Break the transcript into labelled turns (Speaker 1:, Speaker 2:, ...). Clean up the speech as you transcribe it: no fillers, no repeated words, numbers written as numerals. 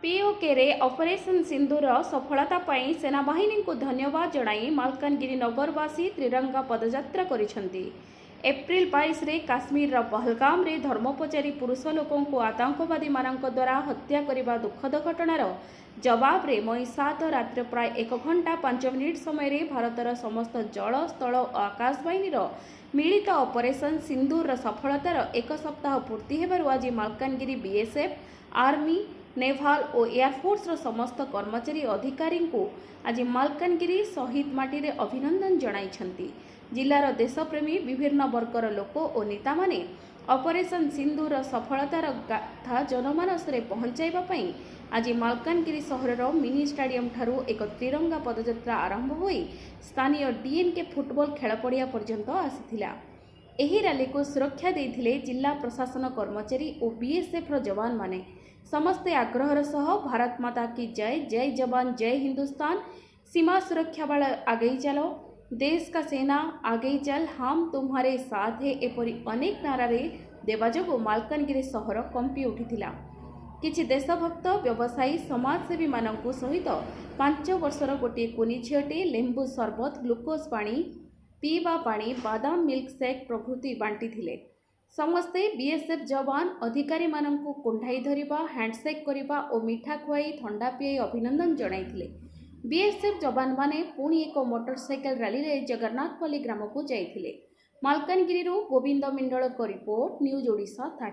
Speaker 1: ପିଓକେରେ operation ସିନ୍ଦୁର ସଫଳତା ପାଇଁ ସେନାବାହିନୀଙ୍କୁ ଧନ୍ୟବାଦ ଜଣାଇ ମାଲକାନଗିରି ନଗରବାସୀ ତ୍ରିରଙ୍ଗା ପଦଯାତ୍ରା କରିଛନ୍ତି। ଏପ୍ରିଲ 22ରେ କାଶ୍ମୀରର ପହଲଗାମରେ ଧର୍ମପଚାରୀ ପୁରୁଷ ଲୋକଙ୍କୁ ଆତଙ୍କବାଦୀମାନଙ୍କ ଦ୍ୱାରା ହତ୍ୟା କରିବା ଦୁଃଖଦ ଘଟଣାର ଜବାବରେ ମଇ 7 ରାତିର ପ୍ରାୟ 1 ଘଣ୍ଟା 5 ମିନିଟ୍ ସମୟରେ ଭାରତର ସମସ୍ତ ଜଳ, ସ୍ଥଳ ଓ ଆକାଶ ବାହିନୀର ମିଳିତ ଅପରେସନ୍ ସିନ୍ଦୁରର ସଫଳତାର 1 ସପ୍ତାହ ପୂର୍ତ୍ତି ହେବାରୁ ଆଜି ମାଲକାନଗିରି ବିଏସ୍ଏଫ୍, ଆର୍ମି, ନେଭାଲ ଓ ଏୟାରଫୋର୍ସର ସମସ୍ତ କର୍ମଚାରୀ ଅଧିକାରୀଙ୍କୁ ଆଜି ମାଲକାନଗିରି ଶହୀଦ ମାଟିରେ ଅଭିନନ୍ଦନ ଜଣାଇଛନ୍ତି। ଜିଲ୍ଲାର ଦେଶପ୍ରେମୀ ବିଭିନ୍ନ ବର୍ଗର ଲୋକ ଓ ନେତାମାନେ ଅପରେସନ୍ ସିନ୍ଦୁରର ସଫଳତାର ଗାଥା ଜନମାନସରେ ପହଞ୍ଚାଇବା ପାଇଁ ଆଜି ମାଲକାନଗିରି ସହରର ମିନି ଷ୍ଟାଡିୟମ ଠାରୁ ଏକ ତ୍ରିରଙ୍ଗା ପଦଯାତ୍ରା ଆରମ୍ଭ ହୋଇ ସ୍ଥାନୀୟ ଡିଏନ୍କେ ଫୁଟବଲ ଖେଳ ପଡ଼ିଆ ପର୍ଯ୍ୟନ୍ତ ଆସିଥିଲା। ଏହି ରାଲିକୁ ସୁରକ୍ଷା ଦେଇଥିଲେ ଜିଲ୍ଲା ପ୍ରଶାସନ କର୍ମଚାରୀ ଓ ବିଏସ୍ଏଫ୍ର ଯବାନମାନେ। ସମସ୍ତେ ଆଗ୍ରହର ସହ ଭାରତ ମାତା କି ଜୟ, ଜୟ ଯବାନ ଜୟ ହିନ୍ଦୁସ୍ତାନ, ସୀମା ସୁରକ୍ଷା ବଳ ଆଗେଇ ଚାଲୋ, ଦେଶ କା ସେନା ଆଗେଇ ଚାଲ, ହାମ ତୁମ୍ହାରେ ସାଥ ହେ ଏପରି ଅନେକ ନାରାରେ ଦେବା ଯୋଗୁଁ ମାଲକାନଗିରି ସହର କମ୍ପି ଉଠିଥିଲା। କିଛି ଦେଶଭକ୍ତ, ବ୍ୟବସାୟୀ, ସମାଜସେବୀମାନଙ୍କ ସହିତ 5 ବର୍ଷର ଗୋଟିଏ କୁନି ଝିଅଟି ଲେମ୍ବୁ ସରବତ, ଗ୍ଲୁକୋଜ ପାଣି, ପିଇବା ପାଣି, ବାଦାମ ମିଲ୍କ ସେକ୍ ପ୍ରଭୃତି ବାଣ୍ଟିଥିଲେ। ସମସ୍ତେ ବିଏସ୍ଏଫ୍ ଯବାନ ଅଧିକାରୀମାନଙ୍କୁ କୁଣ୍ଢାଇ ଧରିବା, ହ୍ୟାଣ୍ଡସେକ୍ କରିବା ଓ ମିଠା ଖୁଆଇ ଥଣ୍ଡା ପିଆଇ ଅଭିନନ୍ଦନ ଜଣାଇଥିଲେ। ବିଏସ୍ଏଫ୍ ଯବାନମାନେ ପୁଣି ଏକ ମୋଟରସାଇକେଲ ରାଲିରେ ଜଗନ୍ନାଥପଲ୍ଲୀ ଗ୍ରାମକୁ ଯାଇଥିଲେ। ମାଲକାନଗିରିରୁ ଗୋବିନ୍ଦ ମିଣ୍ଡଳଙ୍କ ରିପୋର୍ଟ, ନ୍ୟୁଜ୍ ଓଡ଼ିଶା 30।